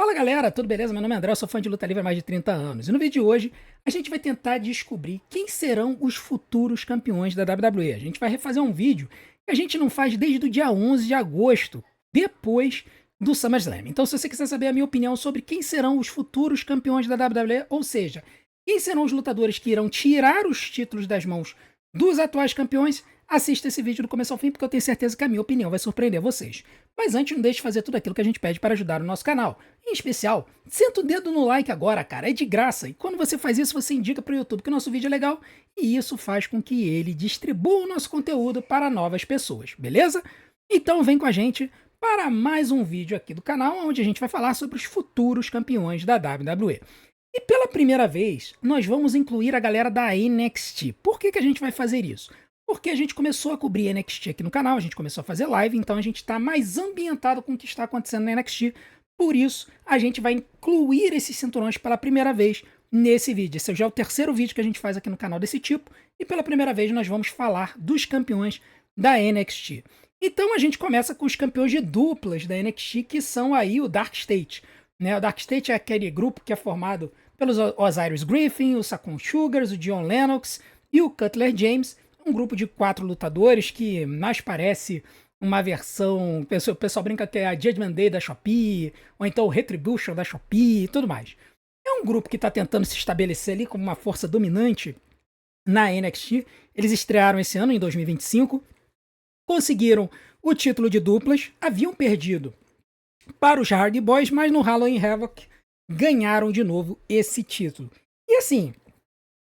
Fala galera, tudo beleza? Meu nome é André, eu sou fã de luta livre há mais de 30 anos. E no vídeo de hoje a gente vai tentar descobrir quem serão os futuros campeões da WWE. A gente vai refazer um vídeo que a gente não faz desde o dia 11 de agosto, depois do SummerSlam. Então se você quiser saber a minha opinião sobre quem serão os futuros campeões da WWE, ou seja, quem serão os lutadores que irão tirar os títulos das mãos dos atuais campeões, assista esse vídeo do começo ao fim, porque eu tenho certeza que a minha opinião vai surpreender vocês. Mas antes, não deixe de fazer tudo aquilo que a gente pede para ajudar o nosso canal. Em especial, senta o dedo no like agora, cara, é de graça. E quando você faz isso, você indica para o YouTube que o nosso vídeo é legal e isso faz com que ele distribua o nosso conteúdo para novas pessoas, beleza? Então vem com a gente para mais um vídeo aqui do canal, onde a gente vai falar sobre os futuros campeões da WWE. E pela primeira vez, nós vamos incluir a galera da NXT. Por que a gente vai fazer isso? Porque a gente começou a cobrir NXT aqui no canal, a gente começou a fazer live, então a gente está mais ambientado com o que está acontecendo na NXT. Por isso, a gente vai incluir esses cinturões pela primeira vez nesse vídeo. Esse já é o terceiro vídeo que a gente faz aqui no canal desse tipo, e pela primeira vez nós vamos falar dos campeões da NXT. Então a gente começa com os campeões de duplas da NXT, que são aí o Dark State. Né? O Dark State é aquele grupo que é formado pelos Osiris Griffin, o Saquon Sugars, o John Lennox e o Cutler James, um grupo de 4 lutadores que mais parece uma versão, o pessoal brinca que é a Judgment Day da Shopee, ou então o Retribution da Shopee e tudo mais. É um grupo que está tentando se estabelecer ali como uma força dominante na NXT. Eles estrearam esse ano, em 2025, conseguiram o título de duplas, haviam perdido para os Hardy Boys, mas no Halloween Havoc ganharam de novo esse título. E assim,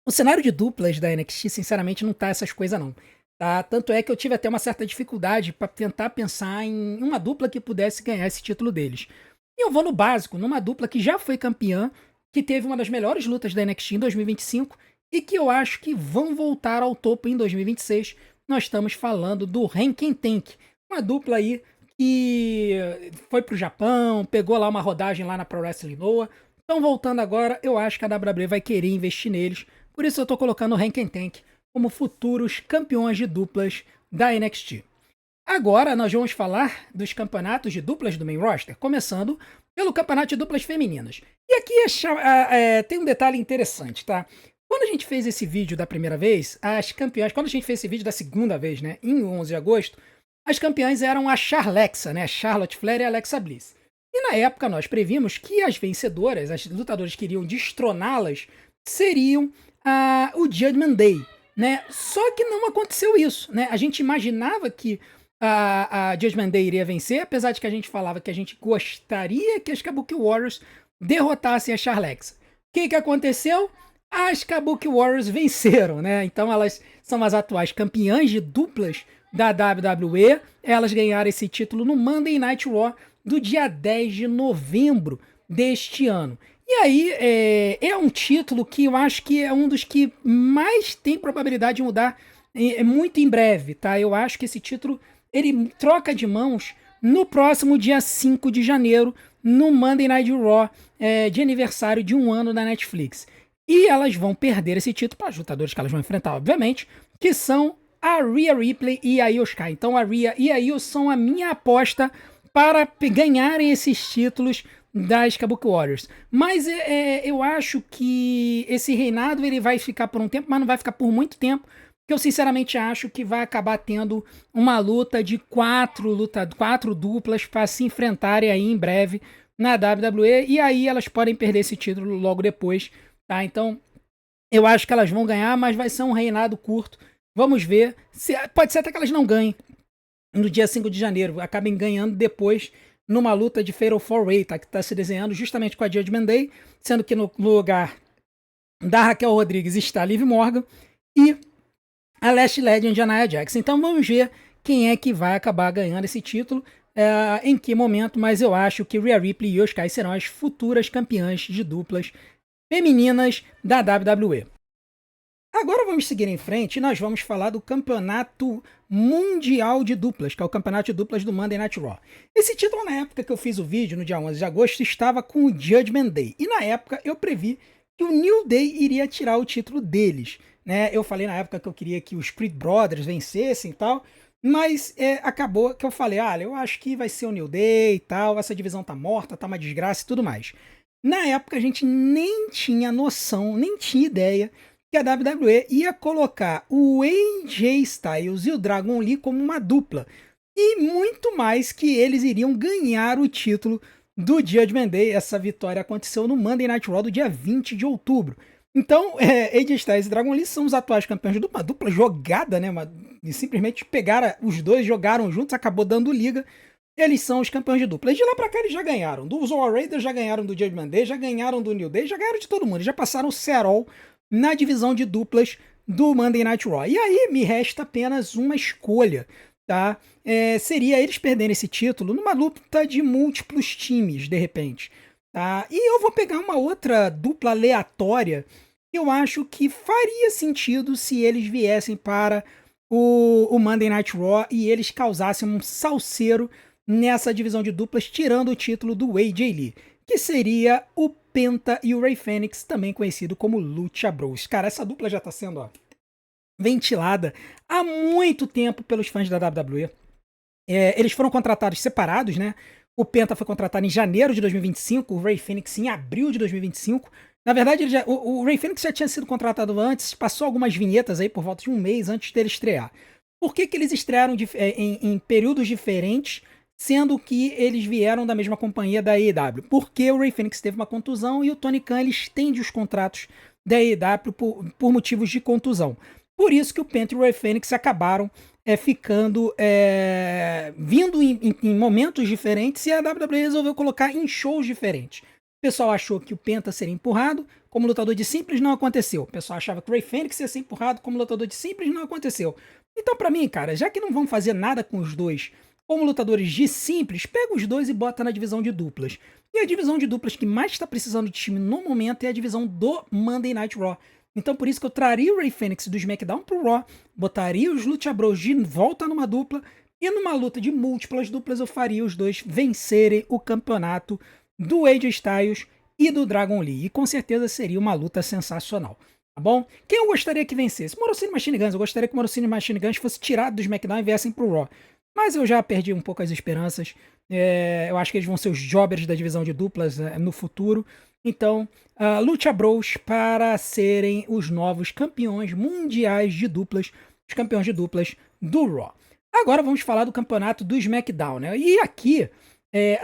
o cenário de duplas da NXT, sinceramente, não tá essas coisas não. Tá? Tanto é que eu tive até uma certa dificuldade para tentar pensar em uma dupla que pudesse ganhar esse título deles. E eu vou no básico, numa dupla que já foi campeã, que teve uma das melhores lutas da NXT em 2025 e que eu acho que vão voltar ao topo em 2026. Nós estamos falando do Rankin Tank, uma dupla aí que foi pro Japão, pegou lá uma rodagem lá na Pro Wrestling Noah. Então, voltando agora, eu acho que a WWE vai querer investir neles. Por isso eu tô colocando o Rankin Tank como futuros campeões de duplas da NXT. Agora nós vamos falar dos campeonatos de duplas do main roster, começando pelo campeonato de duplas femininas. E aqui tem um detalhe interessante, tá? Quando a gente fez esse vídeo da primeira vez, as campeãs, quando a gente fez esse vídeo da segunda vez, né, em 11 de agosto, as campeãs eram a Charlexa, né, Charlotte Flair e a Alexa Bliss. E na época nós previmos que as vencedoras, as lutadoras que iriam destroná-las, seriam o Judgment Day, né? Só que não aconteceu isso, né? A gente imaginava que a Judgment Day iria vencer, apesar de que a gente falava que a gente gostaria que as Kabuki Warriors derrotassem a Charlexa. O que aconteceu? As Kabuki Warriors venceram, né? Então elas são as atuais campeãs de duplas da WWE. Elas ganharam esse título no Monday Night Raw do dia 10 de novembro deste ano. E aí é um título que eu acho que é um dos que mais tem probabilidade de mudar muito em breve, tá? Eu acho que esse título ele troca de mãos no próximo dia 5 de janeiro, no Monday Night Raw, de aniversário de 1 ano da Netflix. E elas vão perder esse título para os lutadores que elas vão enfrentar, obviamente, que são a Rhea Ripley e a Io Sky. Então a Rhea e a Io são a minha aposta para ganharem esses títulos das Kabuki Warriors. Mas eu acho que esse reinado ele vai ficar por um tempo, mas não vai ficar por muito tempo, porque eu sinceramente acho que vai acabar tendo uma luta de quatro duplas para se enfrentarem aí em breve na WWE, e aí elas podem perder esse título logo depois, tá? Então eu acho que elas vão ganhar, mas vai ser um reinado curto. Vamos ver. Pode ser até que elas não ganhem no dia 5 de janeiro, acabem ganhando depois numa luta de Fatal 4-Way, tá? Que está se desenhando justamente com a Judgment Day, sendo que no lugar da Raquel Rodrigues está a Liv Morgan e a Lash Legend e a Nia Jax. Então vamos ver quem é que vai acabar ganhando esse título, em que momento, mas eu acho que Rhea Ripley e Io Sky serão as futuras campeãs de duplas femininas da WWE. Agora vamos seguir em frente e nós vamos falar do Campeonato Mundial de Duplas, que é o Campeonato de Duplas do Monday Night Raw. Esse título, na época que eu fiz o vídeo, no dia 11 de agosto, estava com o Judgment Day. E na época eu previ que o New Day iria tirar o título deles. Né? Eu falei na época que eu queria que os Creed Brothers vencessem e tal. Mas acabou que eu falei, eu acho que vai ser o New Day e tal, essa divisão tá morta, tá uma desgraça e tudo mais. Na época a gente nem tinha noção, nem tinha ideia que a WWE ia colocar o AJ Styles e o Dragon Lee como uma dupla. E muito mais que eles iriam ganhar o título do Judgment Day. Essa vitória aconteceu no Monday Night Raw do dia 20 de outubro. Então, AJ Styles e Dragon Lee são os atuais campeões de dupla, uma dupla jogada, né? E simplesmente pegaram os dois, jogaram juntos, acabou dando liga. Eles são os campeões de dupla. E de lá pra cá eles já ganharam. Dos War Raiders já ganharam do Judgment Day, já ganharam do New Day, já ganharam de todo mundo. Já passaram o cerol na divisão de duplas do Monday Night Raw. E aí me resta apenas uma escolha, tá? Seria eles perderem esse título numa luta de múltiplos times, de repente. Tá? E eu vou pegar uma outra dupla aleatória que eu acho que faria sentido se eles viessem para o Monday Night Raw e eles causassem um salseiro nessa divisão de duplas, tirando o título do AJ Lee, que seria o Penta e o Rey Fenix, também conhecido como Lucha Bros. Cara, essa dupla já está sendo ventilada há muito tempo pelos fãs da WWE. Eles foram contratados separados, né? O Penta foi contratado em janeiro de 2025, o Rey Fenix em abril de 2025. Na verdade, o Rey Fenix já tinha sido contratado antes, passou algumas vinhetas aí por volta de um mês antes dele estrear. Por que eles estrearam em períodos diferentes, sendo que eles vieram da mesma companhia da AEW? Porque o Rey Fenix teve uma contusão e o Tony Khan ele estende os contratos da AEW por motivos de contusão. Por isso que o Penta e o Rey Fenix acabaram vindo em momentos diferentes e a WWE resolveu colocar em shows diferentes. O pessoal achou que o Penta seria empurrado como lutador de simples, não aconteceu. O pessoal achava que o Rey Fenix ia ser empurrado como lutador de simples, não aconteceu. Então, pra mim, cara, já que não vão fazer nada com os dois como lutadores de simples, pega os dois e bota na divisão de duplas. E a divisão de duplas que mais está precisando de time no momento é a divisão do Monday Night Raw. Então por isso que eu traria o Rey Fenix do SmackDown pro Raw, botaria os Lucha Bros de volta numa dupla, e numa luta de múltiplas duplas eu faria os dois vencerem o campeonato do AJ Styles e do Dragon Lee. E com certeza seria uma luta sensacional. Tá bom? Quem eu gostaria que vencesse? Morocini Machine Guns. Eu gostaria que o Morocini Machine Guns fosse tirado do SmackDown e viessem pro Raw. Mas eu já perdi um pouco as esperanças. Eu acho que eles vão ser os jobbers da divisão de duplas no futuro. Então, Lucha Bros para serem os novos campeões mundiais de duplas, os campeões de duplas do Raw. Agora vamos falar do campeonato do SmackDown, né? E aqui,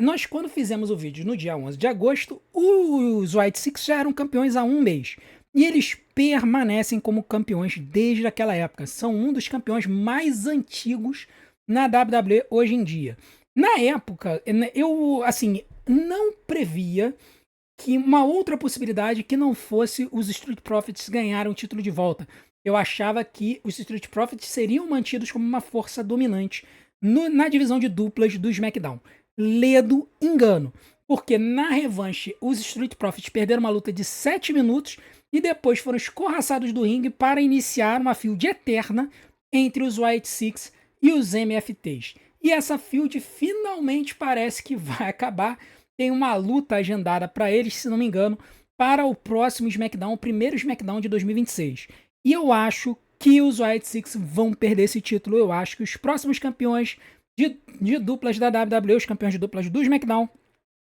nós quando fizemos o vídeo no dia 11 de agosto, os White Six já eram campeões há um mês. E eles permanecem como campeões desde aquela época. São um dos campeões mais antigos na WWE hoje em dia. Na época, eu, assim, não previa que uma outra possibilidade que não fosse os Street Profits ganharem o título de volta. Eu achava que os Street Profits seriam mantidos como uma força dominante na divisão de duplas do SmackDown. Ledo engano, porque na revanche os Street Profits perderam uma luta de 7 minutos e depois foram escorraçados do ringue para iniciar uma feud eterna entre os White Six e os MFTs. E essa feud finalmente parece que vai acabar. Tem uma luta agendada para eles, se não me engano, para o próximo SmackDown, o primeiro SmackDown de 2026. E eu acho que os White Six vão perder esse título. Eu acho que os próximos campeões de duplas da WWE, os campeões de duplas do SmackDown,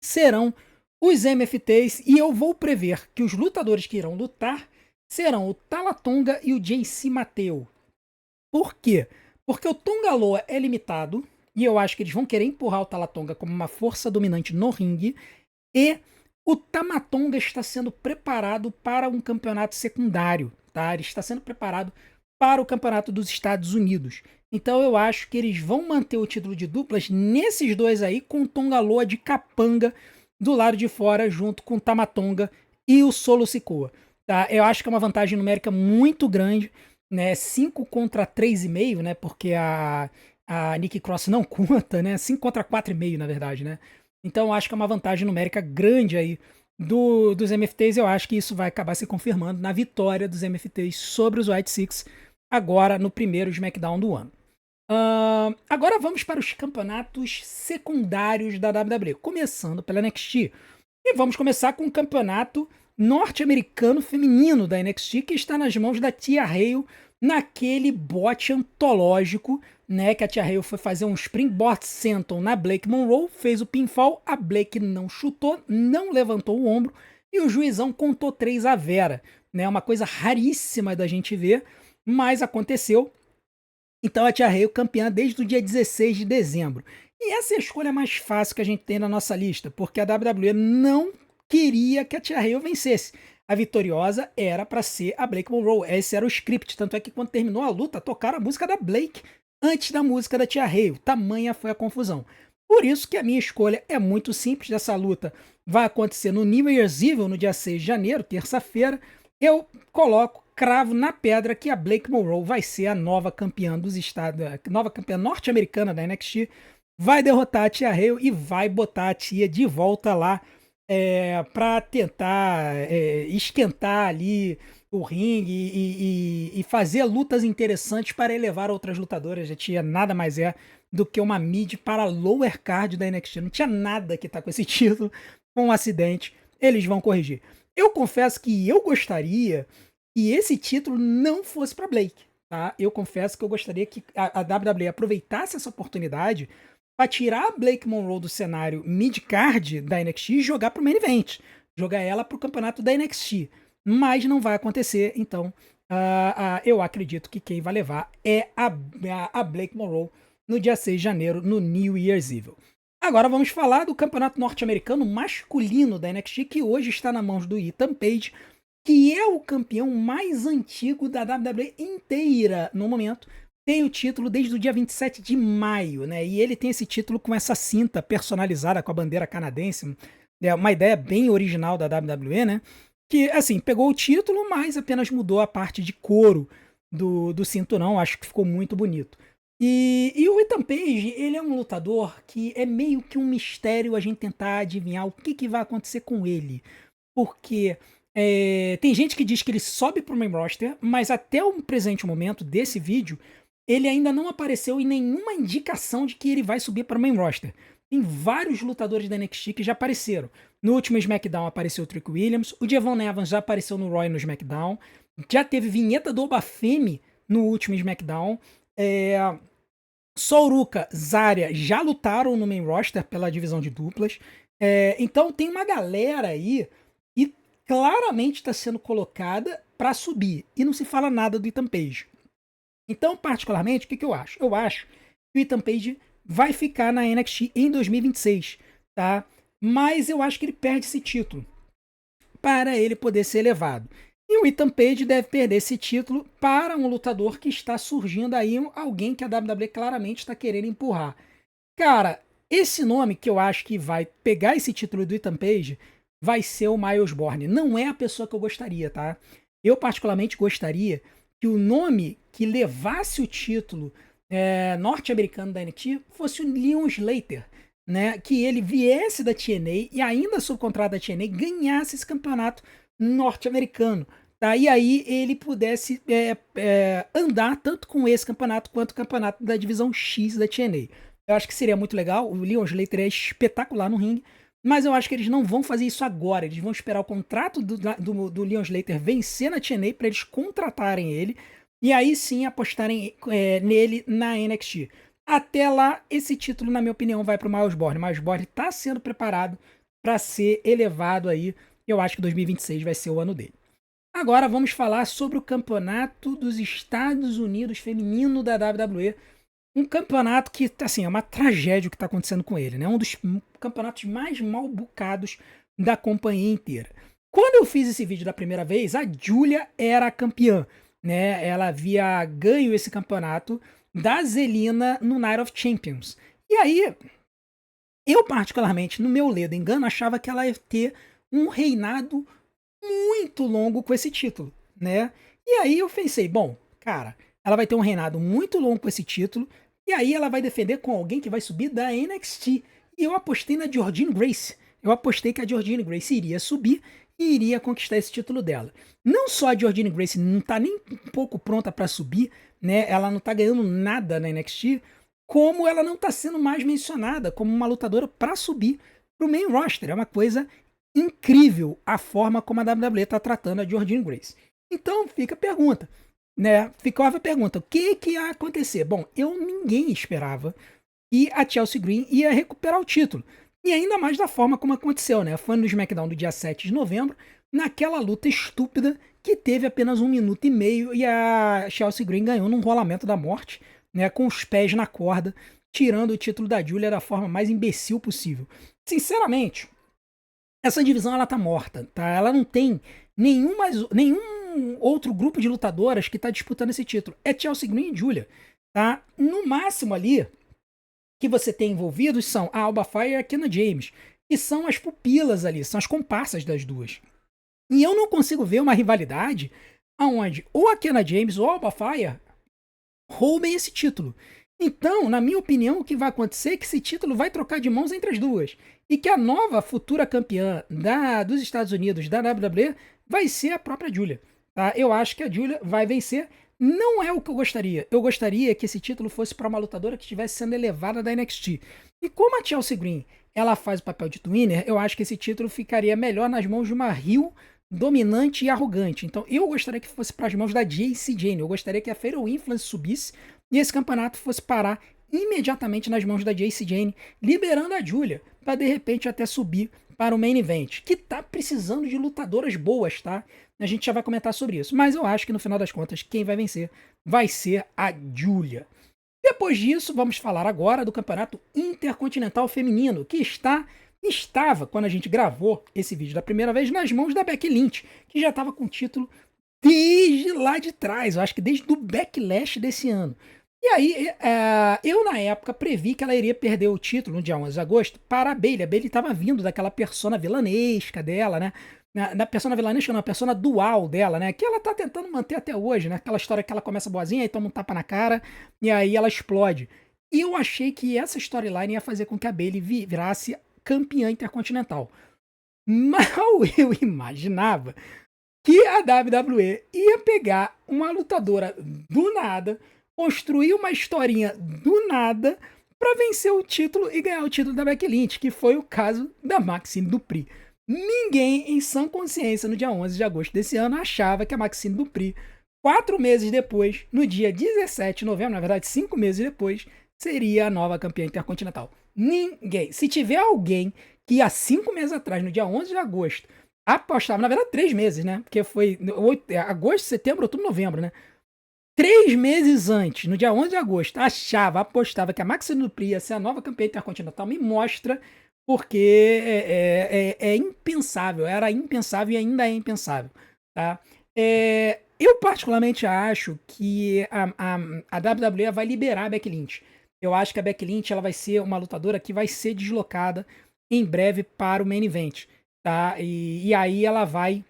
serão os MFTs. E eu vou prever que os lutadores que irão lutar serão o Tama Tonga e o JC Mateo. Por quê? Porque o Tonga Loa é limitado, e eu acho que eles vão querer empurrar o Tama Tonga como uma força dominante no ringue, e o Tama Tonga está sendo preparado para um campeonato secundário, tá? Ele está sendo preparado para o campeonato dos Estados Unidos. Então eu acho que eles vão manter o título de duplas nesses dois aí, com o Tonga Loa de capanga do lado de fora, junto com o Tama Tonga e o Solo Sikoa. Tá? Eu acho que é uma vantagem numérica muito grande, né? 5 contra 3,5, né? Porque a Nikki Cross não conta, né? 5 contra 4,5, na verdade, né? Então eu acho que é uma vantagem numérica grande aí dos MFTs. Eu acho que isso vai acabar se confirmando na vitória dos MFTs sobre os White Six agora no primeiro SmackDown do ano. Agora vamos para os campeonatos secundários da WWE, começando pela NXT. E vamos começar com o campeonato norte-americano feminino da NXT, que está nas mãos da Tia Hale naquele bote antológico, né, que a Tia Hale foi fazer um Springboard Senton na Blake Monroe, fez o pinfall, a Blake não chutou, não levantou o ombro e o juizão contou 3 a Vera, né, uma coisa raríssima da gente ver, mas aconteceu. Então a Tia Hale campeã desde o dia 16 de dezembro. E essa é a escolha mais fácil que a gente tem na nossa lista, porque a WWE não queria que a Tia Hale vencesse. A vitoriosa era para ser a Blake Monroe. Esse era o script. Tanto é que quando terminou a luta, tocaram a música da Blake antes da música da Tia Hale. Tamanha foi a confusão. Por isso que a minha escolha é muito simples dessa luta. Vai acontecer no New Year's Evil, no dia 6 de janeiro, terça-feira. Eu coloco, cravo na pedra que a Blake Monroe vai ser a nova campeã dos Estados, a nova campeã norte-americana da NXT, vai derrotar a Tia Hale e vai botar a tia de volta lá para tentar esquentar ali o ringue e fazer lutas interessantes para elevar outras lutadoras. A tia nada mais é do que uma mid para lower card da NXT. Não tinha nada que tá com esse título, com um acidente. Eles vão corrigir. Eu confesso que eu gostaria que esse título não fosse para Blake, tá? Eu confesso que eu gostaria que a WWE aproveitasse essa oportunidade para tirar a Blake Monroe do cenário mid-card da NXT e jogar pro main event. Jogar ela pro campeonato da NXT. Mas não vai acontecer, então eu acredito que quem vai levar é a Blake Monroe no dia 6 de janeiro, no New Year's Evil. Agora vamos falar do campeonato norte-americano masculino da NXT, que hoje está na mãos do Ethan Page, que é o campeão mais antigo da WWE inteira no momento. Tem o título desde o dia 27 de maio, né? E ele tem esse título com essa cinta personalizada com a bandeira canadense. É uma ideia bem original da WWE, né? Que, assim, pegou o título, mas apenas mudou a parte de couro do cinturão. Acho que ficou muito bonito. E o Ethan Page, ele é um lutador que é meio que um mistério a gente tentar adivinhar o que vai acontecer com ele. Porque tem gente que diz que ele sobe pro main roster, mas até o presente momento desse vídeo, ele ainda não apareceu em nenhuma indicação de que ele vai subir para o main roster. Tem vários lutadores da NXT que já apareceram. No último SmackDown apareceu o Trick Williams, o Devon Evans já apareceu no Raw e no SmackDown, já teve vinheta do Obafemi no último SmackDown, Souruka, Zarya já lutaram no main roster pela divisão de duplas. Então tem uma galera aí que claramente está sendo colocada para subir. E não se fala nada do Ethan Page. Então, particularmente, o que eu acho? Eu acho que o Ethan Page vai ficar na NXT em 2026, tá? Mas eu acho que ele perde esse título para ele poder ser elevado. E o Ethan Page deve perder esse título para um lutador que está surgindo aí, alguém que a WWE claramente está querendo empurrar. Cara, esse nome que eu acho que vai pegar esse título do Ethan Page vai ser o Miles Borne. Não é a pessoa que eu gostaria, tá? Eu particularmente gostaria que o nome que levasse o título norte-americano da NXT fosse o Leon Slater, né? Que ele viesse da TNA e ainda sob contrato da TNA ganhasse esse campeonato norte-americano, tá? E aí ele pudesse andar tanto com esse campeonato quanto o campeonato da divisão X da TNA. Eu acho que seria muito legal. O Leon Slater é espetacular no ringue, mas eu acho que eles não vão fazer isso agora. Eles vão esperar o contrato do Leon Slater vencer na TNA para eles contratarem ele e aí sim apostarem nele na NXT. Até lá, esse título, na minha opinião, vai para o Miles Borne. O Miles Borne está sendo preparado para ser elevado aí. Eu acho que 2026 vai ser o ano dele. Agora vamos falar sobre o campeonato dos Estados Unidos feminino da WWE. Um campeonato que, assim, é uma tragédia o que está acontecendo com ele, né? Um dos campeonatos mais mal bucados da companhia inteira. Quando eu fiz esse vídeo da primeira vez, a Giulia era a campeã, né? Ela havia ganho esse campeonato da Zelina no Night of Champions. E aí, eu particularmente, no meu ledo engano, achava que ela ia ter um reinado muito longo com esse título, né? E aí eu pensei, bom, cara, ela vai ter um reinado muito longo com esse título, e aí ela vai defender com alguém que vai subir da NXT. E eu apostei na Jordynne Grace. Eu apostei que a Jordynne Grace iria subir e iria conquistar esse título dela. Não só a Jordynne Grace não tá nem um pouco pronta para subir, né? Ela não tá ganhando nada na NXT, como ela não tá sendo mais mencionada como uma lutadora para subir pro main roster. É uma coisa incrível a forma como a WWE está tratando a Jordynne Grace. Então fica a pergunta, né? Ficava a pergunta, o que ia acontecer? Bom, ninguém esperava que a Chelsea Green ia recuperar o título. E ainda mais da forma como aconteceu, né? Foi no SmackDown do dia 7 de novembro, naquela luta estúpida que teve apenas 1 minuto e meio e a Chelsea Green ganhou num rolamento da morte, né? Com os pés na corda, tirando o título da Julia da forma mais imbecil possível. Sinceramente, essa divisão ela tá morta, tá? Ela não tem nenhum outro grupo de lutadoras que tá disputando esse título. É Chelsea Green e Julia, tá? No máximo ali que você tem envolvidos são a Alba Fire e a Kiana James, que são as pupilas ali, são as comparsas das duas. E eu não consigo ver uma rivalidade aonde ou a Kiana James ou a Alba Fire roubem esse título. Então, na minha opinião, o que vai acontecer é que esse título vai trocar de mãos entre as duas. E que a nova futura campeã dos Estados Unidos, da WWE, vai ser a própria Julia. Tá? Eu acho que a Julia vai vencer. Não é o que eu gostaria. Eu gostaria que esse título fosse para uma lutadora que estivesse sendo elevada da NXT. E como a Chelsea Green ela faz o papel de twinner, eu acho que esse título ficaria melhor nas mãos de uma heel dominante e arrogante. Então eu gostaria que fosse para as mãos da Jacy Jayne. Eu gostaria que a Fatal Influence subisse e esse campeonato fosse parar imediatamente nas mãos da Jacy Jayne, liberando a Julia para de repente até subir para o main event, que tá precisando de lutadoras boas, tá? A gente já vai comentar sobre isso, mas eu acho que no final das contas quem vai vencer vai ser a Julia. Depois disso, vamos falar agora do Campeonato Intercontinental Feminino, que estava, quando a gente gravou esse vídeo da primeira vez, nas mãos da Becky Lynch, que já estava com o título desde lá de trás, eu acho que desde o Backlash desse ano. E aí, eu na época previ que ela iria perder o título no dia 11 de agosto para a Bayley. A Bayley estava vindo daquela persona vilanesca dela, né? Na persona vilanesca não, a persona dual dela, né? Que ela tá tentando manter até hoje, né? Aquela história que ela começa boazinha, aí toma um tapa na cara e aí ela explode. E eu achei que essa storyline ia fazer com que a Bayley virasse campeã intercontinental. Mal eu imaginava que a WWE ia pegar uma lutadora do nada, construir uma historinha do nada para vencer o título e ganhar o título da Becky Lynch, que foi o caso da Maxine Dupri. Ninguém em sã consciência no dia 11 de agosto desse ano achava que a Maxine Dupri, 4 meses depois, no dia 17 de novembro, na verdade 5 meses depois, seria a nova campeã intercontinental. Ninguém. Se tiver alguém que há 5 meses atrás, no dia 11 de agosto, apostava, na verdade 3 meses, né? Porque foi agosto, setembro, outubro, novembro, né? 3 meses antes, no dia 11 de agosto, apostava que a Maxine Dupri ia ser a nova campeã intercontinental, me mostra porque é impensável, era impensável e ainda é impensável, tá? Eu particularmente acho que a WWE vai liberar a Becky Lynch. Eu acho que a Becky Lynch ela vai ser uma lutadora que vai ser deslocada em breve para o main event, tá? E aí ela vai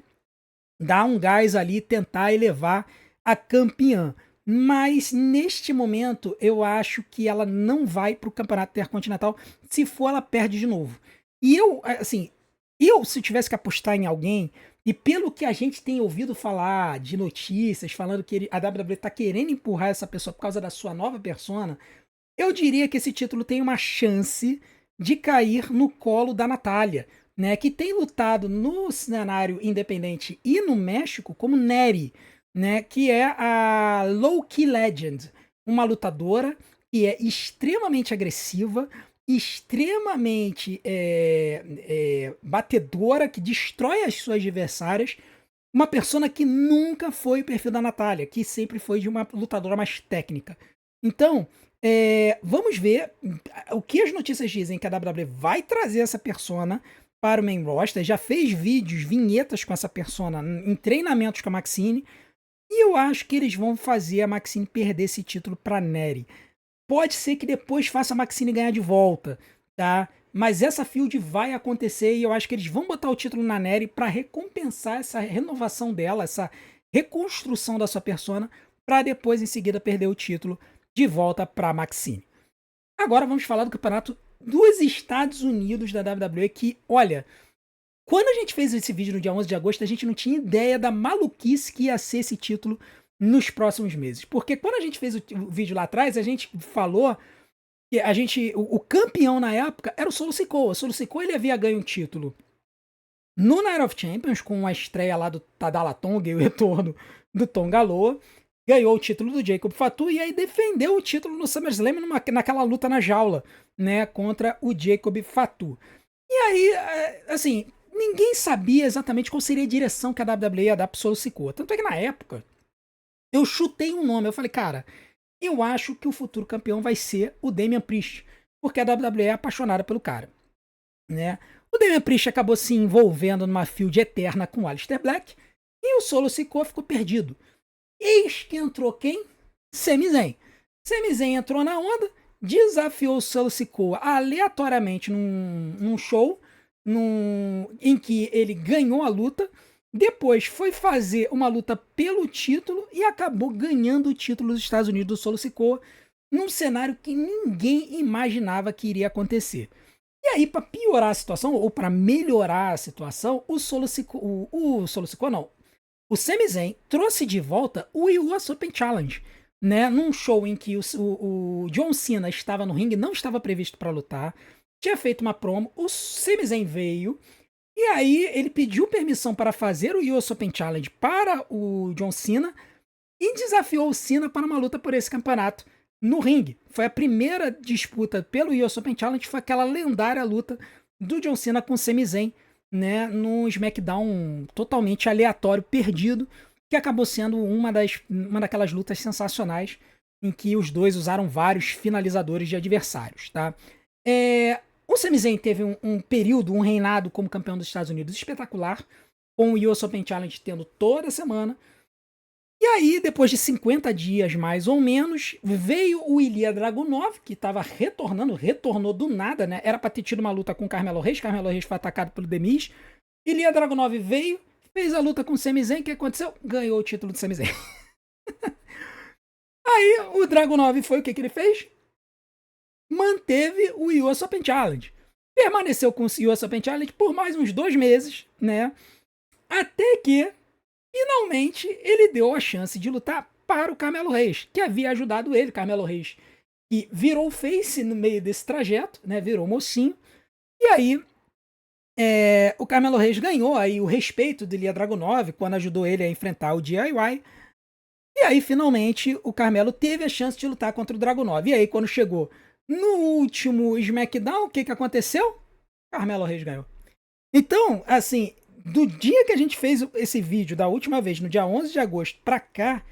dar um gás ali, tentar elevar a campeã. Mas neste momento eu acho que ela não vai para o campeonato intercontinental. Se for, ela perde de novo. E eu, assim, se tivesse que apostar em alguém, e pelo que a gente tem ouvido falar de notícias, falando que a WWE está querendo empurrar essa pessoa por causa da sua nova persona, eu diria que esse título tem uma chance de cair no colo da Natália, né, que tem lutado no cenário independente e no México como Neri, né, que é a Low Key Legend, uma lutadora que é extremamente agressiva, extremamente batedora, que destrói as suas adversárias, uma persona que nunca foi o perfil da Natália, que sempre foi de uma lutadora mais técnica. Então, vamos ver o que as notícias dizem, que a WWE vai trazer essa persona para o main roster, já fez vídeos, vinhetas com essa persona em treinamentos com a Maxine, e eu acho que eles vão fazer a Maxine perder esse título para Neri. Pode ser que depois faça a Maxine ganhar de volta, tá? Mas essa field vai acontecer e eu acho que eles vão botar o título na Neri para recompensar essa renovação dela, essa reconstrução da sua persona, para depois em seguida perder o título de volta para Maxine. Agora vamos falar do campeonato dos Estados Unidos da WWE, que, olha, quando a gente fez esse vídeo no dia 11 de agosto, a gente não tinha ideia da maluquice que ia ser esse título nos próximos meses. Porque quando a gente fez o vídeo lá atrás, a gente falou que o campeão na época era o Solo Sikoa. O Solo Sikoa ele havia ganho um título no Night of Champions, com a estreia lá do Tadala Tonga e o retorno do Tonga Loa. ganhou o título do Jacob Fatu e aí defendeu o título no SummerSlam naquela luta na jaula, né, contra o Jacob Fatu. E aí, assim, ninguém sabia exatamente qual seria a direção que a WWE ia dar pro Solo Sikoa. Tanto é que na época, eu chutei um nome, eu falei, cara, eu acho que o futuro campeão vai ser o Damian Priest, porque a WWE é apaixonada pelo cara, né? O Damian Priest acabou se envolvendo numa feud eterna com o Aleister Black e o Solo Sikoa ficou perdido. Eis que entrou quem? Sami Zayn. Sami Zayn entrou na onda, desafiou o Solo Sikoa aleatoriamente num show em que ele ganhou a luta. Depois foi fazer uma luta pelo título e acabou ganhando o título dos Estados Unidos do Solo Sikoa num cenário que ninguém imaginava que iria acontecer. E aí, para piorar a situação, ou para melhorar a situação, o Solo Sikoa não, o Sami Zayn trouxe de volta o US Open Challenge, né? Num show em que o John Cena estava no ringue, não estava previsto para lutar, tinha feito uma promo, o Sami Zayn veio, e aí ele pediu permissão para fazer o US Open Challenge para o John Cena e desafiou o Cena para uma luta por esse campeonato no ringue. Foi a primeira disputa pelo US Open Challenge, foi aquela lendária luta do John Cena com o Sami Zayn, né, num SmackDown totalmente aleatório, perdido, que acabou sendo uma daquelas lutas sensacionais em que os dois usaram vários finalizadores de adversários, tá? O Sami Zayn teve um período, um reinado como campeão dos Estados Unidos espetacular, com o US Open Challenge tendo toda semana. E aí, depois de 50 dias mais ou menos, veio o Ilya Dragunov, que estava retornou do nada, né? Era pra ter tido uma luta com o Carmelo Reis foi atacado pelo The Miz. Ilya Dragunov veio, fez a luta com o Sami Zayn, o que aconteceu? Ganhou o título do Sami Zayn. Aí, o Dragunov foi, o que ele fez? Manteve o US Open Challenge. Permaneceu com o US Open Challenge por mais uns 2 meses, né? Até que finalmente ele deu a chance de lutar para o Carmelo Reis, que havia ajudado ele, Carmelo Reis, e virou face no meio desse trajeto, né? Virou mocinho. E aí o Carmelo Reis ganhou aí o respeito do Ilya Dragunov quando ajudou ele a enfrentar o DIY. E aí finalmente o Carmelo teve a chance de lutar contra o Dragunov. E aí quando chegou no último SmackDown, o que aconteceu? Carmelo Reis ganhou. Então, assim, do dia que a gente fez esse vídeo da última vez, no dia 11 de agosto, pra cá,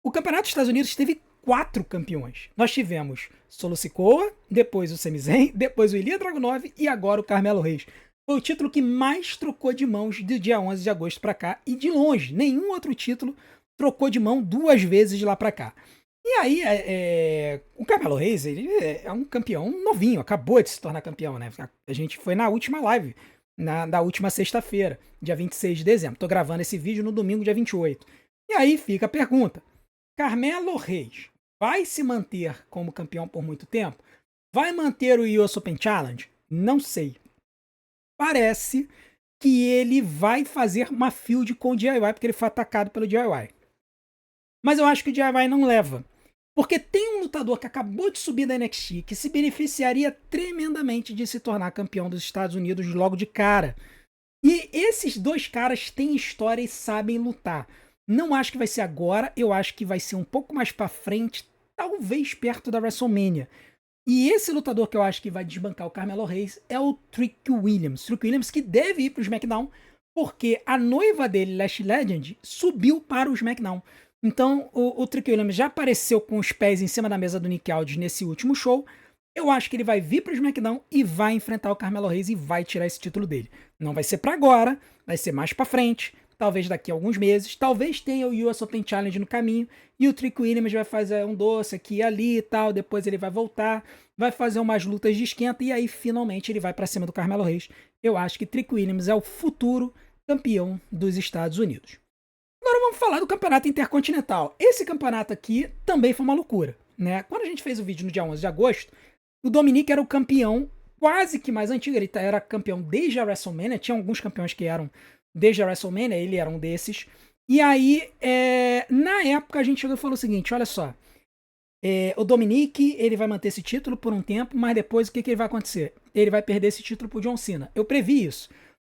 o Campeonato dos Estados Unidos teve 4 campeões. Nós tivemos Solo Sikoa, depois o Sami Zayn, depois o Ilya Dragunov e agora o Carmelo Reis. Foi o título que mais trocou de mãos do dia 11 de agosto pra cá, e de longe, nenhum outro título trocou de mão 2 vezes de lá pra cá. E aí, o Carmelo Reis, ele é um campeão novinho, acabou de se tornar campeão, né? A gente foi na última live, da última sexta-feira, dia 26 de dezembro. Tô gravando esse vídeo no domingo, dia 28. E aí fica a pergunta: Carmelo Reis vai se manter como campeão por muito tempo? Vai manter o US Open Challenge? Não sei. Parece que ele vai fazer uma feud com o DIY, porque ele foi atacado pelo DIY. Mas eu acho que o DIY não leva. Porque tem um lutador que acabou de subir da NXT que se beneficiaria tremendamente de se tornar campeão dos Estados Unidos logo de cara. E esses 2 caras têm história e sabem lutar. Não acho que vai ser agora, eu acho que vai ser um pouco mais pra frente, talvez perto da WrestleMania. E esse lutador que eu acho que vai desbancar o Carmelo Reis é o Trick Williams. Trick Williams que deve ir pro SmackDown, porque a noiva dele, Lash Legend, subiu para o SmackDown. Então, o Trick Williams já apareceu com os pés em cima da mesa do Nick Aldis nesse último show. Eu acho que ele vai vir para o SmackDown e vai enfrentar o Carmelo Reis e vai tirar esse título dele. Não vai ser para agora, vai ser mais para frente, talvez daqui a alguns meses. Talvez tenha o US Open Challenge no caminho e o Trick Williams vai fazer um doce aqui e ali e tal. Depois ele vai voltar, vai fazer umas lutas de esquenta e aí finalmente ele vai para cima do Carmelo Reis. Eu acho que Trick Williams é o futuro campeão dos Estados Unidos. Agora vamos falar do campeonato intercontinental. Esse campeonato aqui também foi uma loucura, né? Quando a gente fez o vídeo no dia 11 de agosto, o Dominic era o campeão quase que mais antigo. Ele era campeão desde a WrestleMania. Tinha alguns campeões que eram desde a WrestleMania, ele era um desses. E aí, na época, a gente chegou e falou o seguinte, olha só, o Dominic, ele vai manter esse título por um tempo, mas depois o que ele vai acontecer? Ele vai perder esse título pro John Cena. Eu previ isso.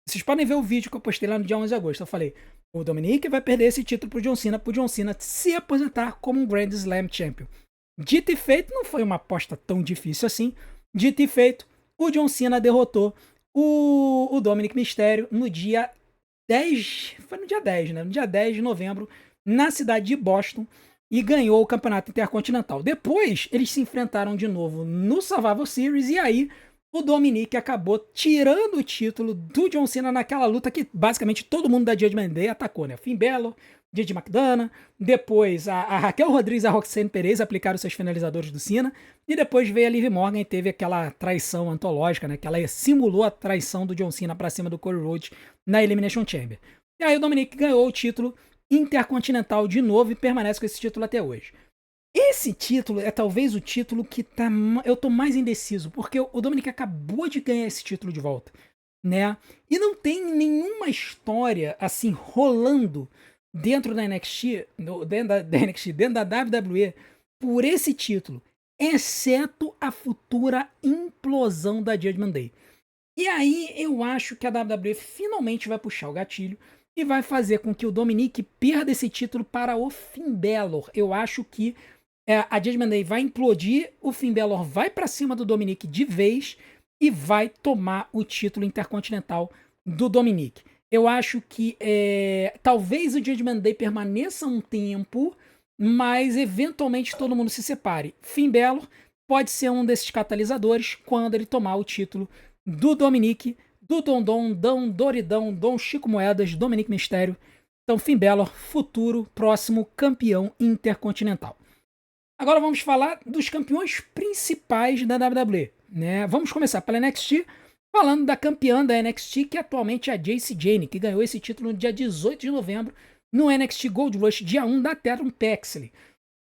Vocês podem ver o vídeo que eu postei lá no dia 11 de agosto. Eu falei, o Dominic vai perder esse título pro John Cena se aposentar como um Grand Slam Champion. Dito e feito, não foi uma aposta tão difícil assim. Dito e feito, o John Cena derrotou o Dominic Mysterio no dia 10, foi no dia 10, né? No dia 10 de novembro, na cidade de Boston, e ganhou o campeonato intercontinental. Depois, eles se enfrentaram de novo no Survivor Series, e aí o Dominic acabou tirando o título do John Cena naquela luta que basicamente todo mundo da Judgment Day atacou, né? Finn Balor, Didi McDonough, depois a Raquel Rodrigues e a Roxanne Perez aplicaram seus finalizadores do Cena, e depois veio a Liv Morgan e teve aquela traição antológica, né? Que ela simulou a traição do John Cena pra cima do Cody Rhodes na Elimination Chamber. E aí o Dominic ganhou o título intercontinental de novo e permanece com esse título até hoje. Esse título é talvez o título que eu tô mais indeciso, porque o Dominic acabou de ganhar esse título de volta, né? E não tem nenhuma história assim rolando dentro da NXT, dentro da WWE por esse título, exceto a futura implosão da Judgment Day. E aí eu acho que a WWE finalmente vai puxar o gatilho e vai fazer com que o Dominic perda esse título para o Finn Balor. Eu acho que a Judgment Day vai implodir, o Finn Balor vai para cima do Dominic de vez e vai tomar o título intercontinental do Dominic. Eu acho que talvez o Judgment Day permaneça um tempo, mas eventualmente todo mundo se separe. Finn Balor pode ser um desses catalisadores quando ele tomar o título do Dominic, do Dom Doridão, Dom Chico Moedas, Dominic Mysterio. Então, Finn Balor, futuro, próximo campeão intercontinental. Agora vamos falar dos campeões principais da WWE, né? Vamos começar pela NXT, falando da campeã da NXT, que atualmente é a Jacy Jayne, que ganhou esse título no dia 18 de novembro, no NXT Gold Rush, dia 1 da Teton Paxley.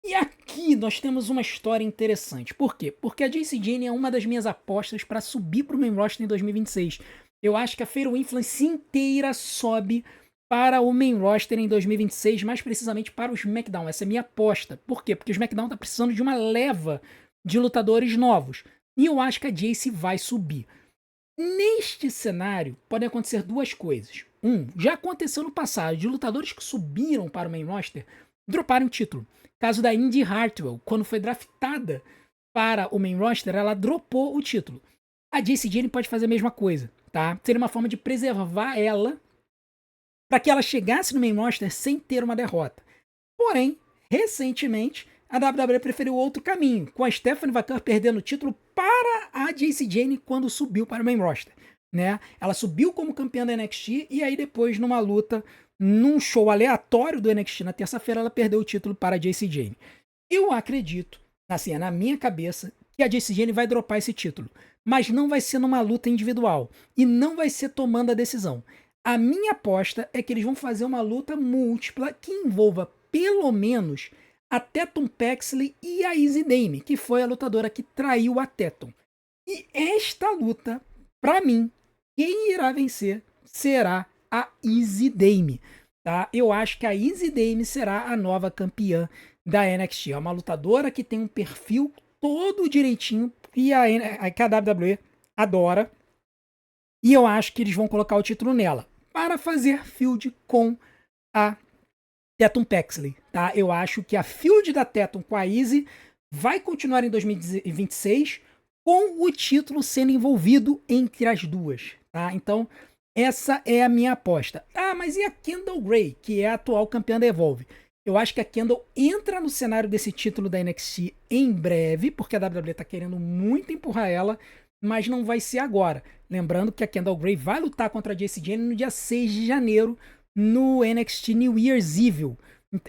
E aqui nós temos uma história interessante. Por quê? Porque a Jacy Jayne é uma das minhas apostas para subir para o main roster em 2026. Eu acho que a Fatal Influence inteira sobe para o main roster em 2026, mais precisamente para o SmackDown. Essa é a minha aposta. Por quê? Porque o SmackDown está precisando de uma leva de lutadores novos. E eu acho que a Jacy vai subir. Neste cenário, podem acontecer duas coisas. Já aconteceu no passado, de lutadores que subiram para o main roster, droparam o título. Caso da Indi Hartwell, quando foi draftada para o main roster, ela dropou o título. A Jacy Jayne pode fazer a mesma coisa, tá? Seria uma forma de preservar ela para que ela chegasse no main roster sem ter uma derrota. Porém, recentemente, a WWE preferiu outro caminho, com a Stephanie McMahon perdendo o título para a Jacy Jayne quando subiu para o main roster, né? Ela subiu como campeã da NXT e aí depois numa luta, num show aleatório do NXT na terça-feira, ela perdeu o título para a Jacy Jayne. Eu acredito, assim, é na minha cabeça, que a Jacy Jayne vai dropar esse título, mas não vai ser numa luta individual e não vai ser tomando a decisão. A minha aposta é que eles vão fazer uma luta múltipla que envolva pelo menos a Teton Paxley e a Izzy Dame, que foi a lutadora que traiu a Teton. E esta luta, para mim, quem irá vencer será a Izzy Dame. Tá? Eu acho que a Izzy Dame será a nova campeã da NXT. É uma lutadora que tem um perfil todo direitinho que a WWE adora. E eu acho que eles vão colocar o título nela para fazer feud com a Teton Paxley, tá? Eu acho que a feud da Teton com a Izzy vai continuar em 2026 com o título sendo envolvido entre as duas, tá? Então, essa é a minha aposta. Ah, mas e a Kendall Gray, que é a atual campeã da Evolve? Eu acho que a Kendall entra no cenário desse título da NXT em breve, porque a WWE tá querendo muito empurrar ela, mas não vai ser agora. Lembrando que a Kendall Gray vai lutar contra a Jacy Jayne no dia 6 de janeiro no NXT New Year's Evil.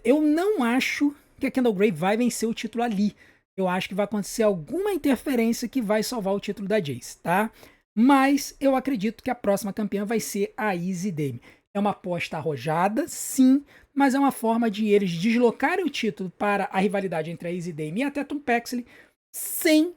Eu não acho que a Kendall Gray vai vencer o título ali. Eu acho que vai acontecer alguma interferência que vai salvar o título da Jacy, tá? Mas eu acredito que a próxima campeã vai ser a Izzy Dame. É uma aposta arrojada, sim, mas é uma forma de eles deslocarem o título para a rivalidade entre a Izzy Dame e a Teton Paxley sem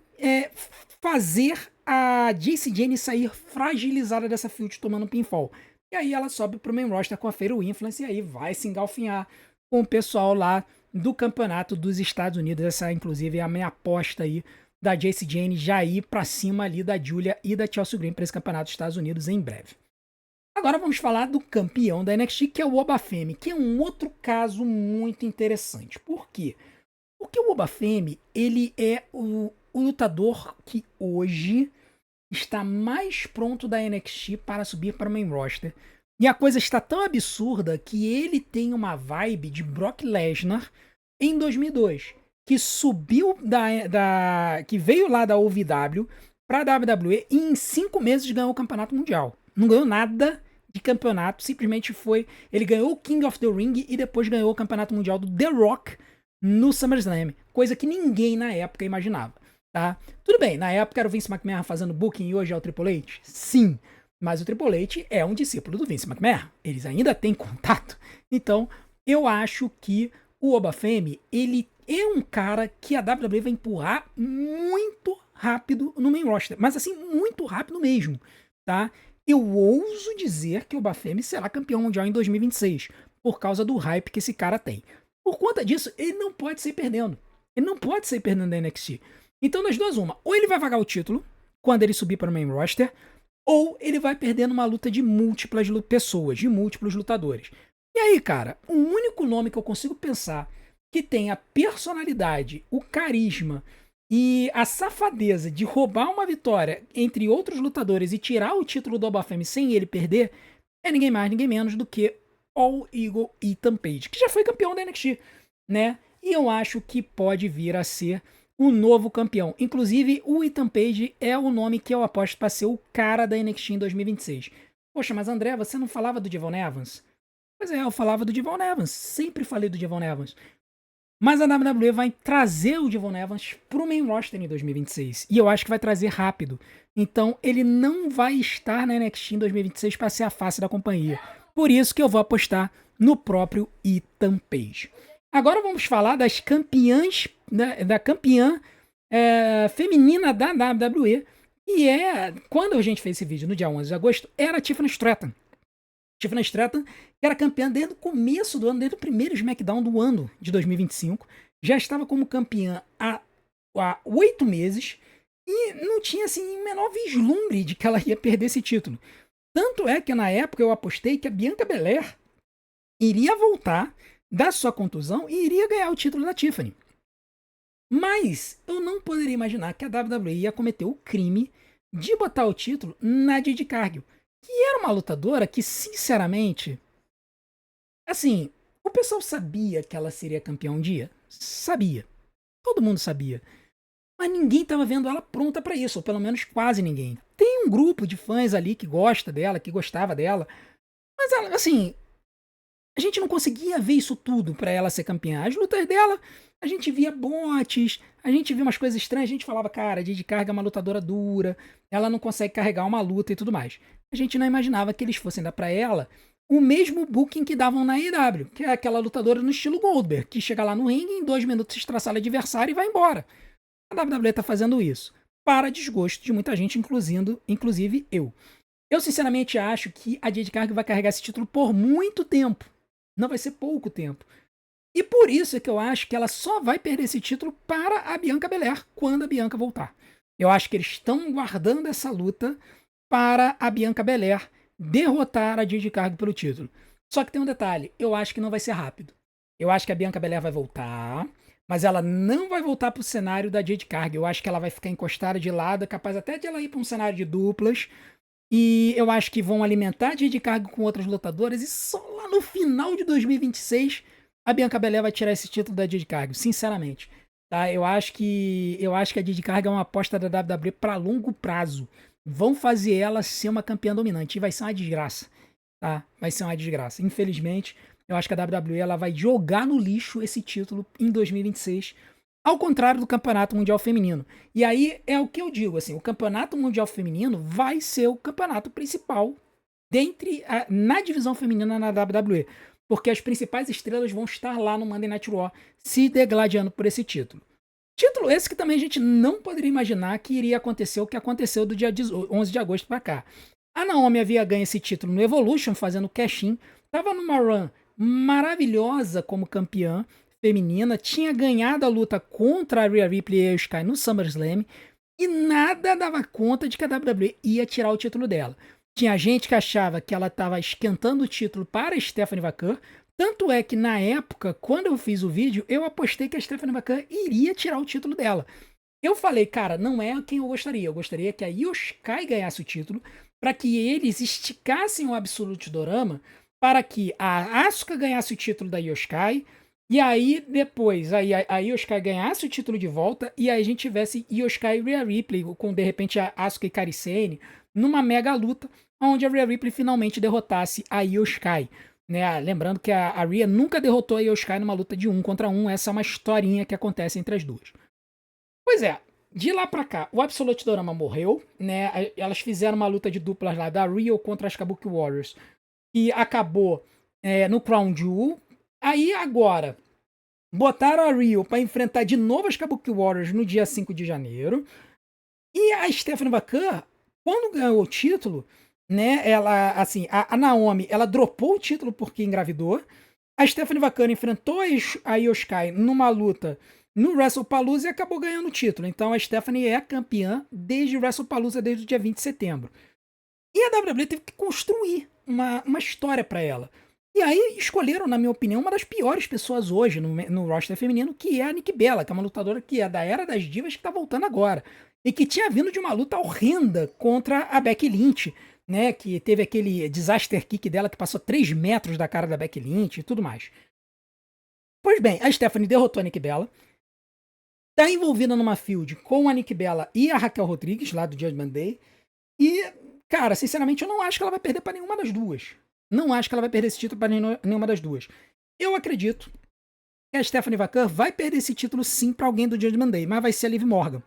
fazer a Jacy Jayne sair fragilizada dessa feud tomando um pinfall. E aí ela sobe pro main roster com a Fatal Influence e aí vai se engalfinhar com o pessoal lá do campeonato dos Estados Unidos. Essa, inclusive, é a minha aposta aí da Jacy Jayne já ir pra cima ali da Julia e da Chelsea Green para esse campeonato dos Estados Unidos em breve. Agora vamos falar do campeão da NXT, que é o Obafemi, que é um outro caso muito interessante. Por quê? Porque o Obafemi, ele é o lutador que hoje está mais pronto da NXT para subir para o main roster. E a coisa está tão absurda que ele tem uma vibe de Brock Lesnar em 2002, que subiu que veio lá da OVW para a WWE e em 5 meses ganhou o campeonato mundial. Não ganhou nada de campeonato, simplesmente foi. Ele ganhou o King of the Ring e depois ganhou o campeonato mundial do The Rock no SummerSlam, coisa que ninguém na época imaginava. Tá? Tudo bem, na época era o Vince McMahon fazendo booking e hoje é o Triple H? Sim, mas o Triple H é um discípulo do Vince McMahon. Eles ainda têm contato. Então, eu acho que o Obafemi, ele é um cara que a WWE vai empurrar muito rápido no main roster. Mas assim, muito rápido mesmo, tá? Eu ouso dizer que o Obafemi será campeão mundial em 2026, por causa do hype que esse cara tem. Por conta disso, ele não pode sair perdendo. Ele não pode sair perdendo da NXT. Então, das duas, uma. Ou ele vai vagar o título quando ele subir para o main roster, ou ele vai perder numa luta de múltiplas pessoas, de múltiplos lutadores. E aí, cara, o único nome que eu consigo pensar que tem a personalidade, o carisma e a safadeza de roubar uma vitória entre outros lutadores e tirar o título do Obafemi sem ele perder é ninguém mais, ninguém menos do que All Eagle Ethan Page, que já foi campeão da NXT, né? E eu acho que pode vir a ser o novo campeão. Inclusive, o Ethan Page é o nome que eu aposto para ser o cara da NXT em 2026. Poxa, mas André, você não falava do Devon Evans? Pois é, eu falava do Devon Evans. Sempre falei do Devon Evans. Mas a WWE vai trazer o Devon Evans pro main roster em 2026. E eu acho que vai trazer rápido. Então, ele não vai estar na NXT em 2026 para ser a face da companhia. Por isso que eu vou apostar no próprio Ethan Page. Agora vamos falar das campeãs, né, da campeã feminina da WWE. E quando a gente fez esse vídeo no dia 11 de agosto, era a Tiffany Stratton. Tiffany Stratton, que era campeã desde o começo do ano, desde o primeiro SmackDown do ano de 2025. Já estava como campeã há 8 meses e não tinha assim o menor vislumbre de que ela ia perder esse título. Tanto é que na época eu apostei que a Bianca Belair iria voltar da sua contusão e iria ganhar o título da Tiffany. Mas eu não poderia imaginar que a WWE ia cometer o crime de botar o título na Jade Cargill, que era uma lutadora que, sinceramente, assim, o pessoal sabia que ela seria campeã um dia? Sabia. Todo mundo sabia. Mas ninguém estava vendo ela pronta para isso, ou pelo menos quase ninguém. Tem um grupo de fãs ali que gosta dela, que gostava dela, mas ela, assim, a gente não conseguia ver isso tudo para ela ser campeã. As lutas dela, a gente via botes, a gente via umas coisas estranhas, a gente falava, cara, a Jade Cargill é uma lutadora dura, ela não consegue carregar uma luta e tudo mais. A gente não imaginava que eles fossem dar para ela o mesmo booking que davam na AEW, que é aquela lutadora no estilo Goldberg, que chega lá no ringue, em 2 minutos estraçalha o adversário e vai embora. A WWE tá fazendo isso, para desgosto de muita gente, inclusive eu. Eu sinceramente acho que a Jade Cargill vai carregar esse título por muito tempo. Não vai ser pouco tempo. E por isso é que eu acho que ela só vai perder esse título para a Bianca Belair quando a Bianca voltar. Eu acho que eles estão guardando essa luta para a Bianca Belair derrotar a Jade Cargill pelo título. Só que tem um detalhe, eu acho que não vai ser rápido. Eu acho que a Bianca Belair vai voltar, mas ela não vai voltar para o cenário da Jade Cargill. Eu acho que ela vai ficar encostada de lado, capaz até de ela ir para um cenário de duplas. E eu acho que vão alimentar a Jade Cargill com outras lutadoras e só lá no final de 2026 a Bianca Belair vai tirar esse título da Jade Cargill, sinceramente. Tá? Eu acho que a Jade Cargill é uma aposta da WWE para longo prazo. Vão fazer ela ser uma campeã dominante e vai ser uma desgraça, tá? Vai ser uma desgraça. Infelizmente, eu acho que a WWE ela vai jogar no lixo esse título em 2026, ao contrário do Campeonato Mundial Feminino. E aí é o que eu digo, assim, o Campeonato Mundial Feminino vai ser o campeonato principal na divisão feminina na WWE, porque as principais estrelas vão estar lá no Monday Night Raw se degladiando por esse título. Título esse que também a gente não poderia imaginar que iria acontecer o que aconteceu do dia 11 de agosto para cá. A Naomi havia ganho esse título no Evolution, fazendo cash-in, estava numa run maravilhosa como campeã feminina, tinha ganhado a luta contra a Rhea Ripley e a Sky no SummerSlam, e nada dava conta de que a WWE ia tirar o título dela. Tinha gente que achava que ela estava esquentando o título para Stephanie McMahon. Tanto é que na época, quando eu fiz o vídeo, eu apostei que a Stephanie McMahon iria tirar o título dela. Eu falei, cara, não é quem eu gostaria. Eu gostaria que a Io Sky ganhasse o título para que eles esticassem o Absolute Dorama para que a Asuka ganhasse o título da Io Sky e aí depois a Io Sky ganhasse o título de volta e aí a gente tivesse Io Sky e Rhea Ripley com de repente a Asuka e Kairi Sane numa mega luta onde a Rhea Ripley finalmente derrotasse a Io Sky. Né? Lembrando que a Rhea nunca derrotou a Io Sky numa luta de 1 contra 1. Essa é uma historinha que acontece entre as duas. Pois é, de lá pra cá, o Absolute Dorama morreu, né? Elas fizeram uma luta de duplas lá da Rio contra as Kabuki Warriors, e acabou no Crown Jewel. Aí agora, botaram a Rio pra enfrentar de novo as Kabuki Warriors no dia 5 de janeiro. E a Stephanie McMahon, quando ganhou o título, né? Ela, assim, a Naomi, ela dropou o título porque engravidou. A Stephanie McMahon enfrentou a Io Sky numa luta no WrestlePalooza e acabou ganhando o título. Então a Stephanie é campeã desde o WrestlePalooza, desde o dia 20 de setembro. E a WWE teve que construir uma história para ela. E aí escolheram, na minha opinião, uma das piores pessoas hoje no roster feminino, que é a Nikki Bella, que é uma lutadora que é da Era das Divas, que tá voltando agora. E que tinha vindo de uma luta horrenda contra a Becky Lynch, né? Que teve aquele disaster kick dela que passou 3 metros da cara da Becky Lynch e tudo mais. Pois bem, a Stephanie derrotou a Nikki Bella. Tá envolvida numa feud com a Nikki Bella e a Raquel Rodrigues, lá do Judgment Day. E, cara, sinceramente, eu não acho que ela vai perder pra nenhuma das duas. Não acho que ela vai perder esse título pra nenhuma das duas. Eu acredito que a Stephanie McMahon vai perder esse título sim pra alguém do Judgment Day, mas vai ser a Liv Morgan.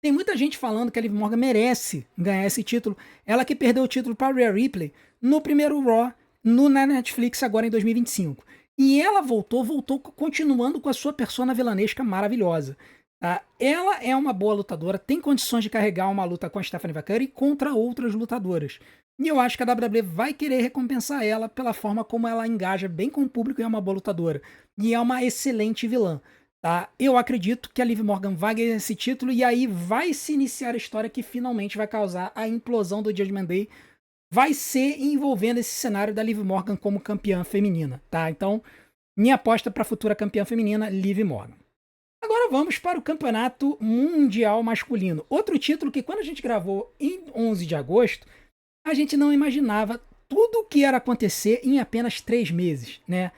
Tem muita gente falando que a Liv Morgan merece ganhar esse título. Ela que perdeu o título pra Rhea Ripley no primeiro Raw na Netflix agora em 2025. E ela voltou continuando com a sua persona vilanesca maravilhosa. Tá? Ela é uma boa lutadora, tem condições de carregar uma luta com a Stephanie McMahon e contra outras lutadoras. E eu acho que a WWE vai querer recompensar ela pela forma como ela engaja bem com o público e é uma boa lutadora. E é uma excelente vilã. Tá? Eu acredito que a Liv Morgan vai ganhar esse título e aí vai se iniciar a história que finalmente vai causar a implosão do Judgment Day. Vai ser envolvendo esse cenário da Liv Morgan como campeã feminina, tá? Então, minha aposta para a futura campeã feminina, Liv Morgan. Agora vamos para o Campeonato Mundial Masculino. Outro título que quando a gente gravou em 11 de agosto, a gente não imaginava tudo o que ia acontecer em apenas 3 meses, né?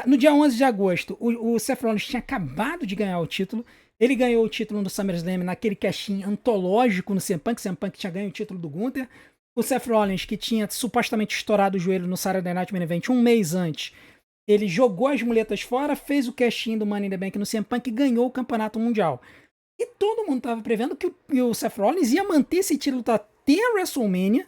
No dia 11 de agosto, o Seth Rollins tinha acabado de ganhar o título. Ele ganhou o título no SummerSlam naquele cashinho antológico no CM Punk. CM Punk tinha ganho o título do Gunther. O Seth Rollins, que tinha supostamente estourado o joelho no Saturday Night Main Event um mês antes, ele jogou as muletas fora, fez o cashinho do Money in the Bank no CM Punk e ganhou o campeonato mundial. E todo mundo estava prevendo que o Seth Rollins ia manter esse título até a WrestleMania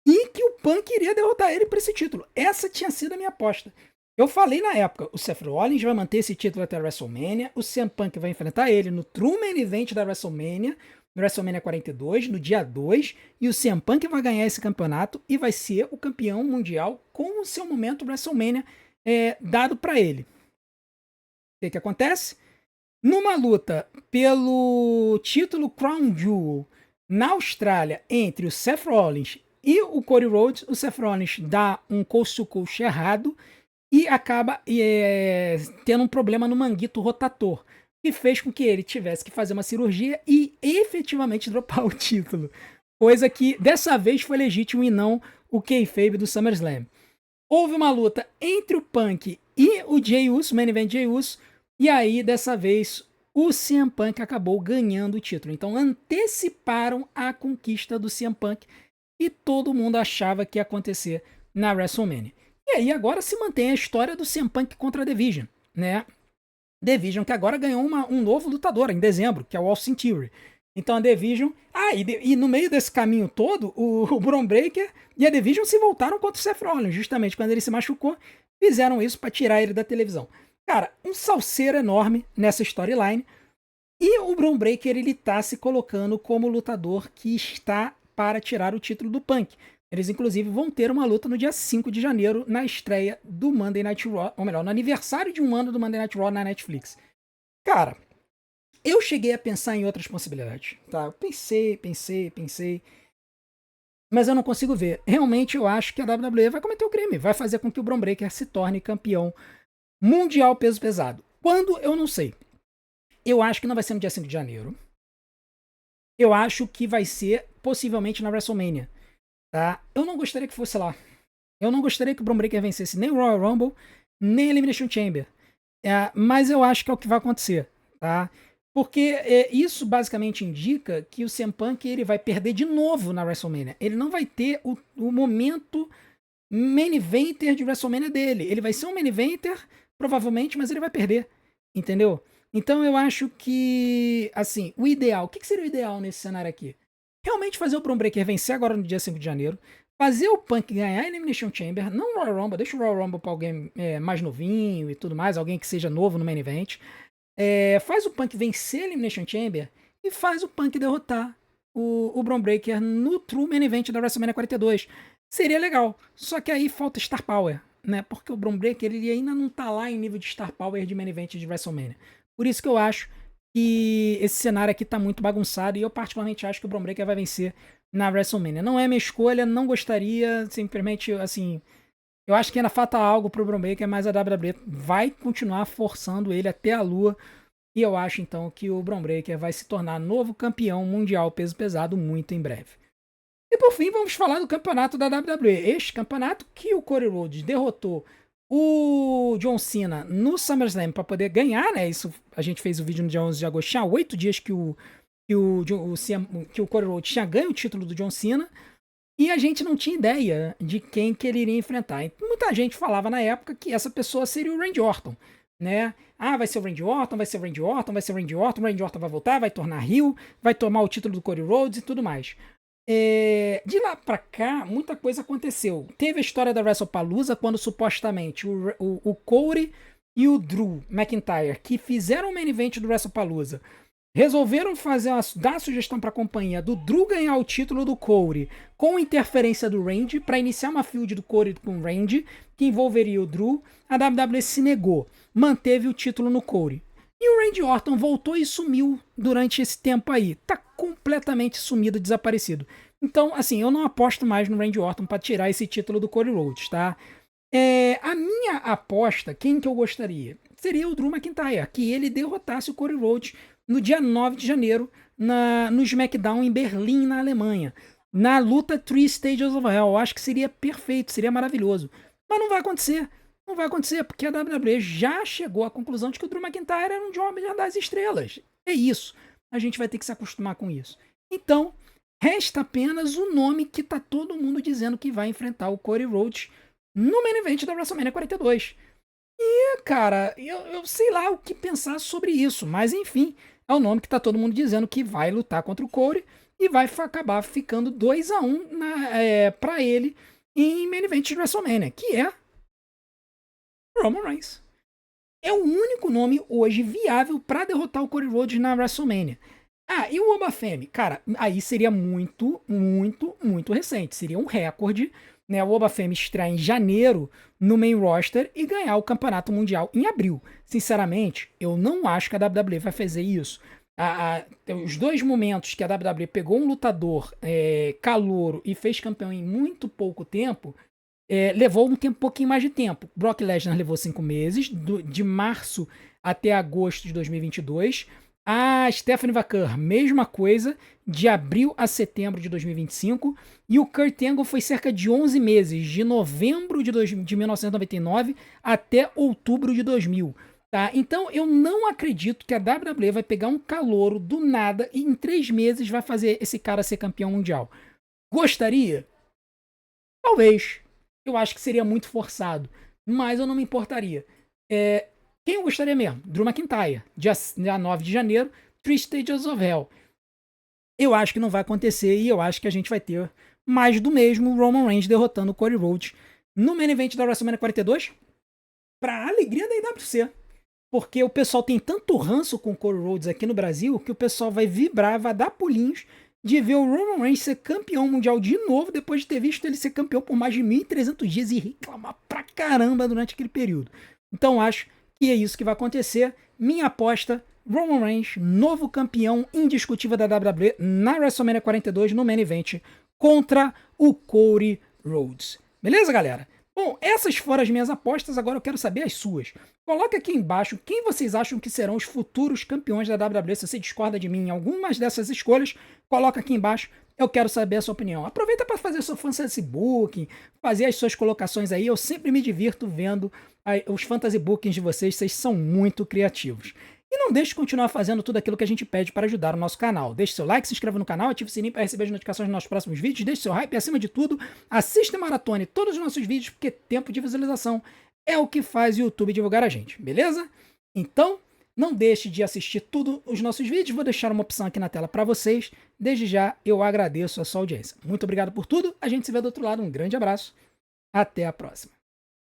e que o Punk iria derrotar ele por esse título. Essa tinha sido a minha aposta. Eu falei na época, o Seth Rollins vai manter esse título até a WrestleMania, o CM Punk vai enfrentar ele no True Main Event da WrestleMania, no WrestleMania 42, no dia 2, e o CM Punk vai ganhar esse campeonato e vai ser o campeão mundial com o seu momento WrestleMania dado para ele. O que acontece? Numa luta pelo título Crown Jewel na Austrália entre o Seth Rollins e o Cody Rhodes, o Seth Rollins dá um coast-to-coast errado e acaba tendo um problema no manguito rotator, que fez com que ele tivesse que fazer uma cirurgia e efetivamente dropar o título. Coisa que dessa vez foi legítimo e não o kayfabe do SummerSlam. Houve uma luta entre o Punk e o Jey Uso, Main Event Jey Uso, e aí dessa vez o CM Punk acabou ganhando o título. Então anteciparam a conquista do CM Punk e todo mundo achava que ia acontecer na WrestleMania. E aí agora se mantém a história do CM Punk contra a Division, né? Division que agora ganhou um novo lutador em dezembro, que é o Austin Theory. Então a Division... e no meio desse caminho todo, o Bron Breakker e a Division se voltaram contra o Seth Rollins, justamente quando ele se machucou, fizeram isso para tirar ele da televisão. Cara, um salseiro enorme nessa storyline. E o Bron Breakker, ele tá se colocando como lutador que está para tirar o título do Punk. Eles, inclusive, vão ter uma luta no dia 5 de janeiro, na estreia do Monday Night Raw, ou melhor, no aniversário de um ano do Monday Night Raw na Netflix. Cara, eu cheguei a pensar em outras possibilidades, tá? Eu pensei. mas eu não consigo ver. Realmente eu acho que a WWE vai cometer o crime, vai fazer com que o Bron Breakker se torne campeão mundial peso pesado. Quando? Eu não sei. Eu acho que não vai ser no dia 5 de janeiro. Eu acho que vai ser possivelmente na WrestleMania, tá? Eu não gostaria que fosse lá. Eu não gostaria que o Bron Breakker vencesse nem o Royal Rumble, nem a Elimination Chamber. Mas eu acho que é o que vai acontecer, tá? Porque isso basicamente indica que o CM Punk ele vai perder de novo na WrestleMania. Ele não vai ter o momento main eventer de WrestleMania dele. Ele vai ser um main eventer, provavelmente, mas ele vai perder. Entendeu? Então eu acho que, assim, o ideal... O que seria o ideal nesse cenário aqui? Realmente fazer o Bron Breakker vencer agora no dia 5 de janeiro. Fazer o Punk ganhar a Elimination Chamber. Não o Royal Rumble. Deixa o Royal Rumble pra alguém mais novinho e tudo mais. Alguém que seja novo no main event. Faz o Punk vencer a Elimination Chamber e faz o Punk derrotar o Bron Breakker no True Main Event da WrestleMania 42. Seria legal, só que aí falta Star Power, né? Porque o Bron Breakker ele ainda não tá lá em nível de Star Power de Main Event de WrestleMania. Por isso que eu acho que esse cenário aqui tá muito bagunçado e eu particularmente acho que o Bron Breakker vai vencer na WrestleMania. Não é minha escolha, não gostaria, simplesmente assim... Eu acho que ainda falta algo pro Bron Breakker, mas a WWE vai continuar forçando ele até a lua. E eu acho, então, que o Bron Breakker vai se tornar novo campeão mundial peso pesado muito em breve. E por fim, vamos falar do campeonato da WWE. Este campeonato que o Cody Rhodes derrotou o John Cena no SummerSlam para poder ganhar, né? Isso a gente fez o vídeo no dia 11 de agosto. Tinha 8 dias que o Cody Rhodes tinha ganho o título do John Cena. E a gente não tinha ideia de quem que ele iria enfrentar. E muita gente falava na época que essa pessoa seria o Randy Orton, né? Ah, vai ser o Randy Orton, vai ser o Randy Orton, vai ser o Randy Orton, o Randy Orton vai voltar, vai tornar heel, vai tomar o título do Cody Rhodes e tudo mais. De lá pra cá, muita coisa aconteceu. Teve a história da WrestlePalooza, quando supostamente o Cody e o Drew McIntyre, que fizeram o main event do WrestlePalooza, resolveram dar a sugestão para a companhia do Drew ganhar o título do Cody com interferência do Randy para iniciar uma feud do Cody com o Randy que envolveria o Drew. A WWE se negou, manteve o título no Cody. E o Randy Orton voltou e sumiu durante esse tempo aí. Tá completamente sumido, desaparecido. Então, assim, eu não aposto mais no Randy Orton para tirar esse título do Cody Rhodes, tá? A minha aposta, quem que eu gostaria? Seria o Drew McIntyre, que ele derrotasse o Cody Rhodes no dia 9 de janeiro, no SmackDown em Berlim, na Alemanha. Na luta Three Stages of Hell. Eu acho que seria perfeito, seria maravilhoso. Mas não vai acontecer. Não vai acontecer, porque a WWE já chegou à conclusão de que o Drew McIntyre era um Homem das Estrelas. É isso. A gente vai ter que se acostumar com isso. Então, resta apenas o nome que tá todo mundo dizendo que vai enfrentar o Cody Rhodes no main event da WrestleMania 42. E, cara, eu sei lá o que pensar sobre isso, mas enfim, é o nome que tá todo mundo dizendo que vai lutar contra o Cody e vai acabar ficando 2-1 pra ele em main event de WrestleMania, que é Roman Reigns. É o único nome hoje viável para derrotar o Cody Rhodes na WrestleMania. E o Obafemi? Cara, aí seria muito, muito, muito recente. Seria um recorde, né? O Obafemi estrear em janeiro no main roster e ganhar o campeonato mundial em abril. Sinceramente, eu não acho que a WWE vai fazer isso. Os dois momentos que a WWE pegou um lutador calouro e fez campeão em muito pouco tempo, levou um pouquinho mais de tempo. Brock Lesnar levou 5 meses, de março até agosto de 2022. A Stephanie McMahon, mesma coisa, de abril a setembro de 2025. E o Kurt Angle foi cerca de 11 meses, de novembro de 1999 até outubro de 2000. Tá? Então eu não acredito que a WWE vai pegar um calouro do nada e em 3 meses vai fazer esse cara ser campeão mundial. Gostaria? Talvez. Eu acho que seria muito forçado, mas eu não me importaria. Quem eu gostaria mesmo? Drew McIntyre, dia 9 de janeiro, Three Stages of Hell. Eu acho que não vai acontecer e eu acho que a gente vai ter mais do mesmo, Roman Reigns derrotando o Cody Rhodes no main event da WrestleMania 42, para alegria da IWC. Porque o pessoal tem tanto ranço com o Cody Rhodes aqui no Brasil que o pessoal vai vibrar, vai dar pulinhos de ver o Roman Reigns ser campeão mundial de novo depois de ter visto ele ser campeão por mais de 1.300 dias e reclamar pra caramba durante aquele período. Então acho que é isso que vai acontecer. Minha aposta, Roman Reigns, novo campeão indiscutível da WWE na WrestleMania 42 no main event contra o Cody Rhodes. Beleza, galera? Bom, essas foram as minhas apostas, agora eu quero saber as suas. Coloque aqui embaixo quem vocês acham que serão os futuros campeões da WWE. Se você discorda de mim em algumas dessas escolhas, coloca aqui embaixo. Eu quero saber a sua opinião. Aproveita para fazer seu fantasy booking, fazer as suas colocações aí. Eu sempre me divirto vendo os fantasy bookings de vocês. Vocês são muito criativos. E não deixe de continuar fazendo tudo aquilo que a gente pede para ajudar o nosso canal. Deixe seu like, se inscreva no canal, ative o sininho para receber as notificações dos nossos próximos vídeos, deixe seu hype e, acima de tudo, assista e maratone todos os nossos vídeos, porque tempo de visualização é o que faz o YouTube divulgar a gente, beleza? Então, não deixe de assistir todos os nossos vídeos, vou deixar uma opção aqui na tela para vocês. Desde já, eu agradeço a sua audiência. Muito obrigado por tudo, a gente se vê do outro lado, um grande abraço, até a próxima.